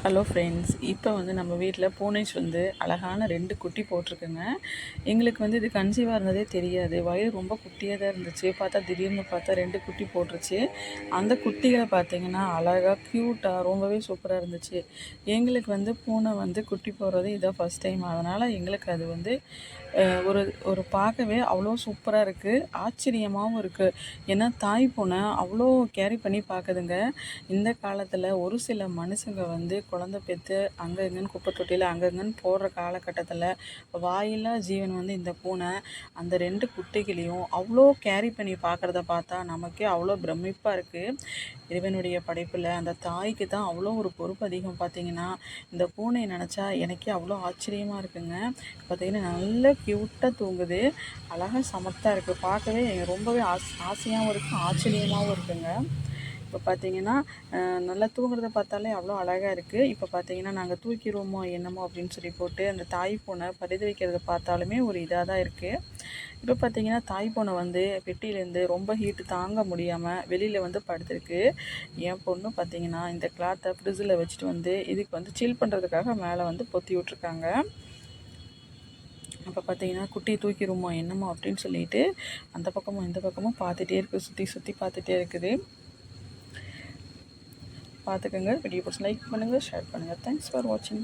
Hello friends, இப்போ நம்ம வீட்டில் பூனைஸ் அழகான 2 குட்டி போட்டிருக்குங்க. எங்களுக்கு இது கன்சீவாக இருந்ததே தெரியாது. வயிறு ரொம்ப குட்டியாக தான் இருந்துச்சு. திடீர்னு பார்த்தா 2 குட்டி போட்டுருச்சு. அந்த குட்டிகளை பார்த்தீங்கன்னா அழகாக க்யூட்டாக ரொம்பவே சூப்பராக இருந்துச்சு. எங்களுக்கு பூனை குட்டி போடுறது இதான் ஃபஸ்ட் டைம். அதனால் எங்களுக்கு அது ஒரு ஒரு பார்க்கவே அவ்வளோ சூப்பராக இருக்குது, ஆச்சரியமாகவும் இருக்குது. ஏன்னா தாய் பூனை அவ்வளோ கேரி பண்ணி பார்க்குதுங்க. இந்த காலத்தில் ஒரு சில மனுஷங்க குழந்தை பெற்று அங்கே இங்கேன்னு குப்பை தொட்டியில் அங்கே இங்கேன்னு போடுற காலகட்டத்தில் வாயில்லா ஜீவன் இந்த பூனை அந்த 2 குட்டிகளையும் அவ்வளோ கேரி பண்ணி பார்க்குறத பார்த்தா நமக்கே அவ்வளோ பிரமிப்பாக இருக்குது. இறைவனுடைய படைப்பில் அந்த தாய்க்கு தான் அவ்வளோ ஒரு பொறுப்பு அதிகம். பார்த்திங்கன்னா இந்த பூனை நினச்சா எனக்கே அவ்வளோ ஆச்சரியமாக இருக்குங்க. பார்த்திங்கன்னா நல்ல க்யூட்டாக தூங்குது, அழகாக சமத்தாக இருக்குது. பார்க்கவே ரொம்பவே ஆசையாகவும் இருக்குது, ஆச்சரியமாகவும் இருக்குங்க. இப்போ பார்த்திங்கன்னா நல்லா தூங்குறத பார்த்தாலே அவ்வளோ அழகாக இருக்குது. இப்போ பார்த்திங்கன்னா நாங்கள் தூக்கிடுவோமோ என்னமோ அப்படின்னு சொல்லி போட்டு அந்த தாய் பூனை பரிதவிக்கிறத பார்த்தாலுமே ஒரு இதாக தான் இருக்குது. இப்போ பார்த்திங்கன்னா தாய் பூனை பெட்டியிலேருந்து ரொம்ப ஹீட்டு தாங்க முடியாமல் வெளியில் படுத்துருக்கு. என் பொண்ணு பார்த்திங்கன்னா இந்த கிளாத்தை ஃப்ரிட்ஜில் வச்சுட்டு இதுக்கு சில் பண்ணுறதுக்காக மேலே பொத்தி விட்ருக்காங்க. அப்போ பார்த்திங்கன்னா குட்டியை தூக்கிடுவோமோ என்னமோ அப்படின்னு சொல்லிட்டு அந்த பக்கமும் இந்த பக்கமும் பார்த்துட்டே இருக்குது, சுற்றி சுற்றி பார்த்துட்டே இருக்குது. பார்த்துக்கோங்க. வீடியோ பிடிச்சி லைக் பண்ணுங்கள், ஷேர் பண்ணுங்கள். தேங்க்ஸ் ஃபார் வாட்சிங்.